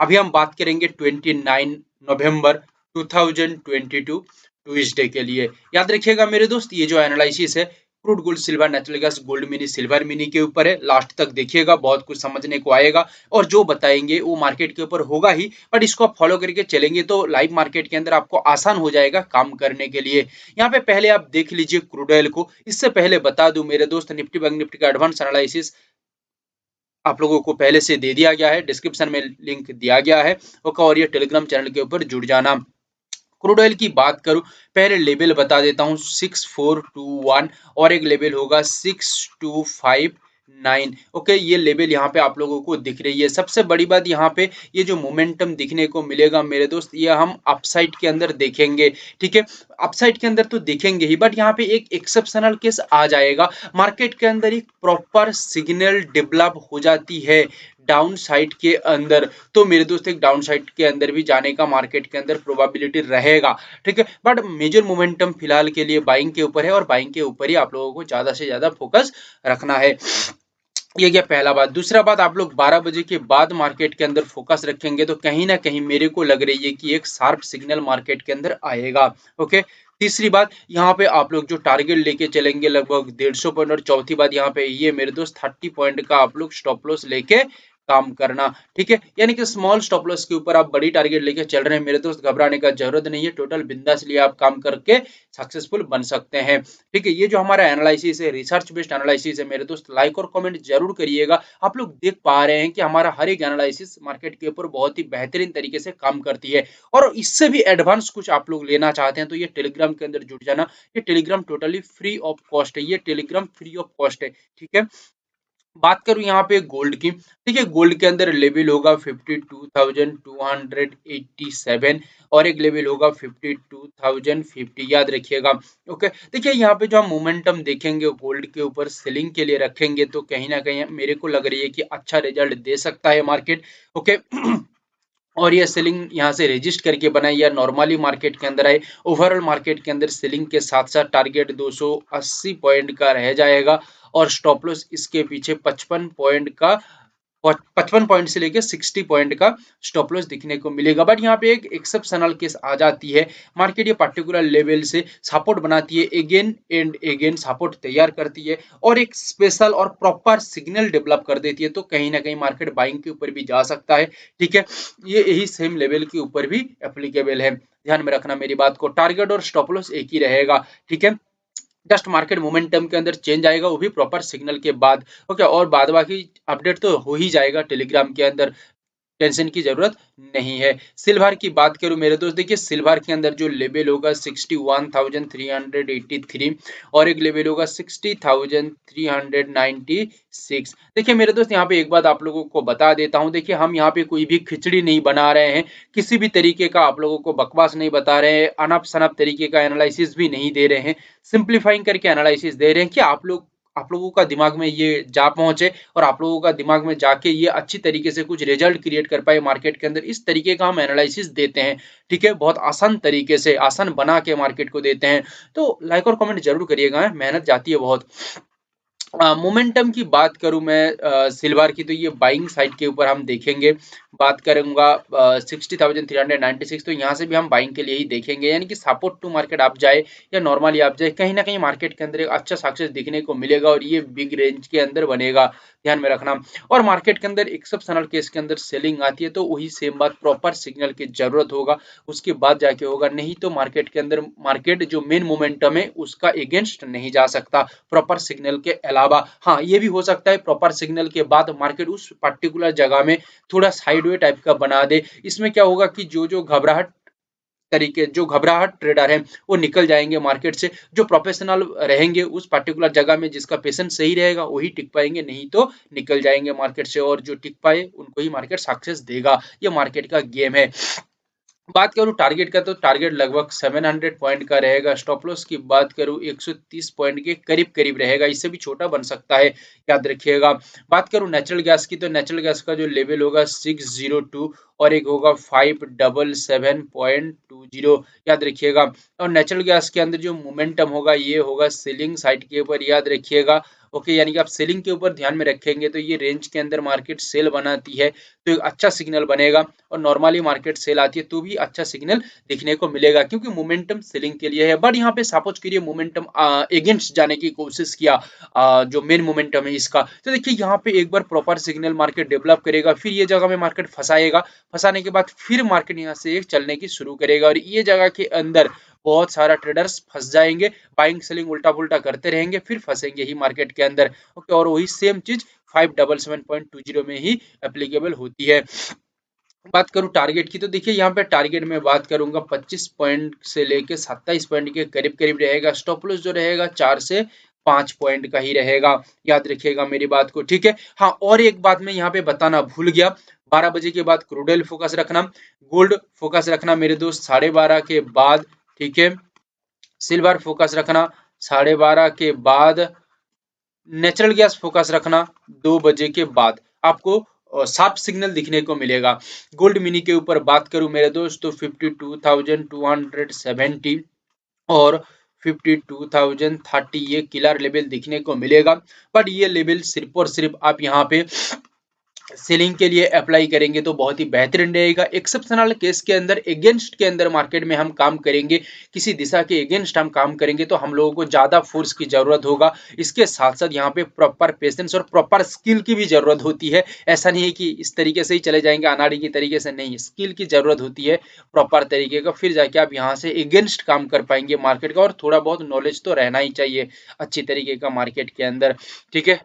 अभी हम बात करेंगे 29 नवंबर 2022 ट्यूसडे के लिए। याद रखिएगा मेरे दोस्त, ये जो एनालिसिस है crude gold silver natural gas gold mini silver mini के ऊपर है। लास्ट तक देखिएगा, बहुत कुछ समझने को आएगा और जो बताएंगे वो मार्केट के ऊपर होगा ही, बट इसको आप फॉलो करके चलेंगे तो लाइव मार्केट के अंदर आपको आसान हो जाएगा काम करने के लिए। यहाँ पे पहले आप देख लीजिए क्रूड ऑयल को। इससे पहले बता दूं मेरे दोस्त, निफ्टी बैंक निफ्टी का एडवांस एनालिसिस आप लोगों को पहले से दे दिया गया है, डिस्क्रिप्शन में लिंक दिया गया है। ओके, और ये टेलीग्राम चैनल के ऊपर जुड़ जाना। क्रूड ऑयल की बात करूं, पहले लेवल बता देता हूं 6421 और एक लेवल होगा 6259। ओके, ये लेवल यहाँ पे आप लोगों को दिख रही है। सबसे बड़ी बात यहाँ पे ये जो मोमेंटम दिखने को मिलेगा मेरे दोस्त, ये हम अपसाइड के अंदर देखेंगे। ठीक है, अपसाइड के अंदर तो देखेंगे ही, बट यहाँ पे एक एक्सेप्शनल केस आ जाएगा। मार्केट के अंदर एक प्रॉपर सिग्नल डेवलप हो जाती है डाउन साइड के अंदर, तो मेरे दोस्त एक डाउन साइड के अंदर भी जाने का मार्केट के अंदर प्रोबेबिलिटी रहेगा। ठीक है, बट मेजर मोमेंटम फिलहाल के लिए बाइंग के ऊपर है और बाइंग के ऊपर ही आप लोगों को ज्यादा से ज्यादा फोकस रखना है। ये क्या पहला बात। दूसरा बात, आप लोग 12 बजे के बाद मार्केट के अंदर फोकस रखेंगे तो कहीं ना कहीं मेरे को लग रही है कि एक शार्प सिग्नल मार्केट के अंदर आएगा। ओके, तीसरी बात, यहाँ पे आप लोग जो टारगेट लेके चलेंगे लगभग 150 पॉइंट, और चौथी बात यहाँ पे ये मेरे दोस्त 30 पॉइंट का आप लोग स्टॉप लॉस लेके काम करना। ठीक है, यानी कि स्मॉल स्टॉप लॉस के ऊपर आप बड़ी टारगेट लेके चल रहे हैं मेरे दोस्त, घबराने का जरूरत नहीं है। टोटल बिंदास लिए आप काम करके सक्सेसफुल बन सकते हैं। ठीक है, ये जो हमारा एनालिसिस है, रिसर्च बेस्ड एनालिसिस है मेरे दोस्त, लाइक और कमेंट जरूर करिएगा। आप लोग देख पा रहे हैं कि हमारा हर एक एनालिसिस मार्केट के ऊपर बहुत ही बेहतरीन तरीके से काम करती है। और इससे भी एडवांस कुछ आप लोग लेना चाहते हैं तो ये टेलीग्राम के अंदर जुड़ जाना। ये Telegram totally free of cost है, ये टेलीग्राम फ्री ऑफ कॉस्ट है। ठीक है, बात करूं यहाँ पे गोल्ड की। ठीक है, गोल्ड के अंदर लेवल होगा 52,287 और एक लेवल होगा 52,050, याद रखिएगा। ओके, देखिए यहाँ पे जो हम मोमेंटम देखेंगे गोल्ड के ऊपर सेलिंग के लिए रखेंगे तो कहीं ना कहीं मेरे को लग रही है कि अच्छा रिजल्ट दे सकता है मार्केट। ओके और ये सेलिंग यहाँ से रजिस्ट करके बनाई या नॉर्मली मार्केट के अंदर आए, ओवरऑल मार्केट के अंदर सेलिंग के साथ साथ टारगेट 280 पॉइंट का रह जाएगा और स्टॉप लॉस इसके पीछे 55 पॉइंट का, 55 पॉइंट से लेके 60 पॉइंट का स्टॉप लॉस दिखने को मिलेगा। बट यहाँ पे एक एक्सेप्शनल केस आ जाती है, मार्केट ये पर्टिकुलर लेवल से सपोर्ट बनाती है, अगेन एंड अगेन सपोर्ट तैयार करती है और एक स्पेशल और प्रॉपर सिग्नल डेवलप कर देती है, तो कहीं ना कहीं मार्केट बाइंग के ऊपर भी जा सकता है। ठीक है, ये यही सेम लेवल के ऊपर भी एप्लीकेबल है। ध्यान में रखना मेरी बात को, टारगेट और स्टॉप लॉस एक ही रहेगा। ठीक है, जस्ट मार्केट मोमेंटम के अंदर चेंज आएगा, वो भी प्रॉपर सिग्नल के बाद। ओके, और बाद बाकी अपडेट तो हो ही जाएगा टेलीग्राम के अंदर, टेंशन की जरूरत नहीं है। सिल्वर की बात करूं मेरे दोस्त, देखिए सिल्वर के अंदर जो लेवल होगा 61,383 और एक लेवल होगा 60,396। देखिए मेरे दोस्त, यहाँ पे एक बात आप लोगों को बता देता हूं, देखिए हम यहाँ पे कोई भी खिचड़ी नहीं बना रहे हैं, किसी भी तरीके का आप लोगों को बकवास नहीं बता रहे हैं, अनप शनप तरीके का एनालिसिस भी नहीं दे रहे हैं, सिंप्लीफाइंग करके एनालिसिस दे रहे हैं कि आप लोगों का दिमाग में ये जा पहुंचे और आप लोगों का दिमाग में जाके ये अच्छी तरीके से कुछ रिजल्ट क्रिएट कर पाए मार्केट के अंदर। इस तरीके का हम एनालिसिस देते हैं। ठीक है, बहुत आसान तरीके से, आसान बना के मार्केट को देते हैं। तो लाइक और कमेंट जरूर करिएगा, मेहनत जाती है बहुत। मोमेंटम की बात करूं मैं सिल्वर की, तो ये बाइंग साइड के ऊपर हम देखेंगे। बात करूंगा 60,396, तो यहाँ से भी हम बाइंग के लिए ही देखेंगे, यानी कि सपोर्ट टू मार्केट आप जाए या नॉर्मली आप जाए, कहीं ना कहीं मार्केट के अंदर एक अच्छा सक्सेस दिखने को मिलेगा और ये बिग रेंज के अंदर बनेगा। ध्यान में रखना। और मार्केट के अंदर एक्सेप्शनल केस के अंदर सेलिंग आती है तो वही सेम बात, प्रॉपर सिग्नल की जरूरत होगा, उसके बाद जाके होगा, नहीं तो मार्केट के अंदर मार्केट जो मेन मोमेंटम है उसका अगेंस्ट नहीं जा सकता प्रॉपर सिग्नल के अलावा। हाँ, ये भी हो सकता है प्रॉपर सिग्नल के बाद मार्केट उस पर्टिकुलर जगह में थोड़ा साइडवे टाइप का बना दे। इसमें क्या होगा कि जो घबराहट ट्रेडर हैं वो निकल जाएंगे मार्केट से, जो प्रोफेशनल रहेंगे उस पर्टिकुलर जगह में, जिसका पेशेंस सही रहेगा वही टिक पाएंगे, नहीं तो निकल जाएंगे मार्केट से, और जो टिक पाए उनको ही मार्केट सक्सेस देगा। ये मार्केट का गेम है। बात करूं टारगेट का, तो टारगेट लगभग 700 पॉइंट का रहेगा। स्टॉप लॉस की बात करूं 130 पॉइंट के करीब करीब रहेगा, इससे भी छोटा बन सकता है, याद रखिएगा। बात करूं नेचुरल गैस की, तो नेचुरल गैस का जो लेवल होगा 602 और एक होगा 577.20, याद रखिएगा। और नेचुरल गैस के अंदर जो मोमेंटम होगा ये होगा सेलिंग साइड के ऊपर, याद रखिएगा। ओके, यानी कि आप सेलिंग के ऊपर ध्यान में रखेंगे तो ये रेंज के अंदर मार्केट सेल बनाती है तो एक अच्छा सिग्नल बनेगा, और नॉर्मली मार्केट सेल आती है तो भी अच्छा सिग्नल दिखने को मिलेगा, क्योंकि मोमेंटम सेलिंग के लिए है। बट यहाँ पे सपोज करिए मोमेंटम अगेंस्ट जाने की कोशिश किया, जो मेन मोमेंटम है इसका, तो देखिए यहाँ पे एक बार प्रॉपर सिग्नल मार्केट डेवलप करेगा, फिर ये जगह में मार्केट फंसाएगा, फंसाने के बाद फिर मार्केट यहाँ से एक चलने की शुरू करेगा, और ये जगह के अंदर बहुत सारा ट्रेडर्स फंस जाएंगे, बाइंग सेलिंग उल्टा पुल्टा करते रहेंगे, फिर फंसेंगे ही मार्केट के अंदर। ओके, और वही सेम चीज 577.20 में ही एप्लीकेबल होती है। बात करूं टारगेट की, तो देखिए यहाँ पे टारगेट में बात करूंगा 25 पॉइंट से लेके 27 पॉइंट के करीब करीब रहेगा। स्टॉप लॉस जो रहेगा 4 से 5 पॉइंट का ही रहेगा, याद रखिएगा मेरी बात को, ठीक है। हाँ, और एक बात मैं यहाँ पे बताना भूल गया, 12 बजे के बाद क्रूड ऑयल फोकस रखना, गोल्ड फोकस रखना मेरे दोस्त 12:30 के बाद, ठीक है। सिल्वर फोकस रखना 12:30 के बाद, नेचुरल गैस फोकस रखना 2 बजे के बाद, आपको साफ सिग्नल दिखने को मिलेगा। गोल्ड मिनी के ऊपर बात करूं मेरे दोस्त तो 52,270 और 52,030 ये किलर लेवल दिखने को मिलेगा। बट ये लेवल सिर्फ और सिर्फ आप यहाँ पे सेलिंग के लिए अप्लाई करेंगे तो बहुत ही बेहतरीन रहेगा। एक्सेप्शनल केस के अंदर, अगेंस्ट के अंदर मार्केट में हम काम करेंगे, किसी दिशा के अगेंस्ट हम काम करेंगे तो हम लोगों को ज्यादा फोर्स की जरूरत होगा। इसके साथ साथ यहाँ पे प्रॉपर पेशेंस और प्रॉपर स्किल की भी जरूरत होती है। ऐसा नहीं है कि इस तरीके से ही चले जाएंगे अनाड़ी की तरीके से, नहीं, स्किल की जरूरत होती है प्रॉपर तरीके का, फिर जाके आप यहाँ से अगेंस्ट काम कर पाएंगे मार्केट का। और थोड़ा बहुत नॉलेज तो रहना ही चाहिए अच्छी तरीके का मार्केट के अंदर, ठीक है,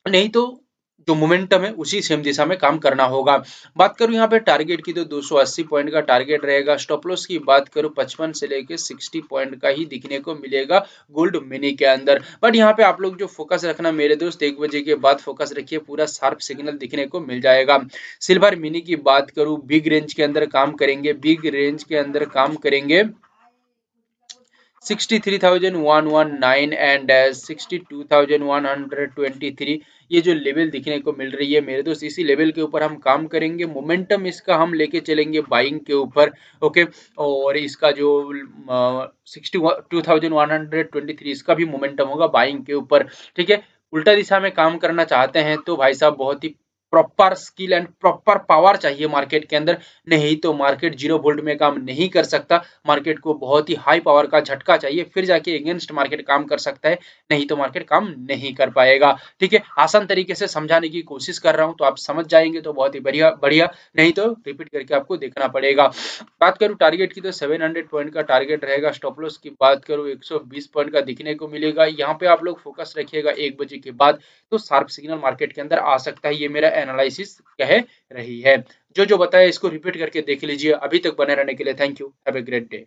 नहीं तो जो मोमेंटम है उसी सेम दिशा में काम करना होगा। बात करूं यहाँ पे टारगेट की तो 280 पॉइंट का टारगेट रहेगा। स्टॉप लॉस की बात करूं 55 से लेके 60 पॉइंट का ही दिखने को मिलेगा गोल्ड मिनी के अंदर। बट यहाँ पे आप लोग जो फोकस रखना मेरे दोस्त, 1 बजे के बाद फोकस रखिए, पूरा शार्प सिग्नल दिखने को मिल जाएगा। सिल्वर मिनी की बात करूं, बिग रेंज के अंदर काम करेंगे, बिग रेंज के अंदर काम करेंगे 63,119 एंड 62,123, ये जो लेवल दिखने को मिल रही है मेरे दोस्त, इसी लेवल के ऊपर हम काम करेंगे। मोमेंटम इसका हम लेके चलेंगे बाइंग के ऊपर, ओके। और इसका जो 62,123 इसका भी मोमेंटम होगा बाइंग के ऊपर, ठीक है। उल्टा दिशा में काम करना चाहते हैं तो भाई साहब बहुत ही proper skill and proper power चाहिए मार्केट के अंदर, नहीं तो मार्केट 0 वोल्ट में काम नहीं कर सकता। मार्केट को बहुत ही हाई पावर का झटका चाहिए, फिर जाके अगेंस्ट मार्केट काम कर सकता है, नहीं तो मार्केट काम नहीं कर पाएगा, ठीक है। आसान तरीके से समझाने की कोशिश कर रहा हूं तो आप समझ जाएंगे तो बहुत ही बढ़िया बढ़िया, नहीं तो रिपीट करके आपको देखना पड़ेगा। बात करूं टारगेट की तो 700 पॉइंट का टारगेट रहेगा। स्टॉप लॉस की बात करूं 120 पॉइंट का दिखने को मिलेगा। यहाँ पे आप लोग फोकस रखिएगा 1 बजे के बाद, तो शार्प सिग्नल मार्केट के अंदर आ सकता है, ये मेरा एनालिसिस कह रही है। जो जो बताया इसको रिपीट करके देख लीजिए। अभी तक बने रहने के लिए thank you, have a great day.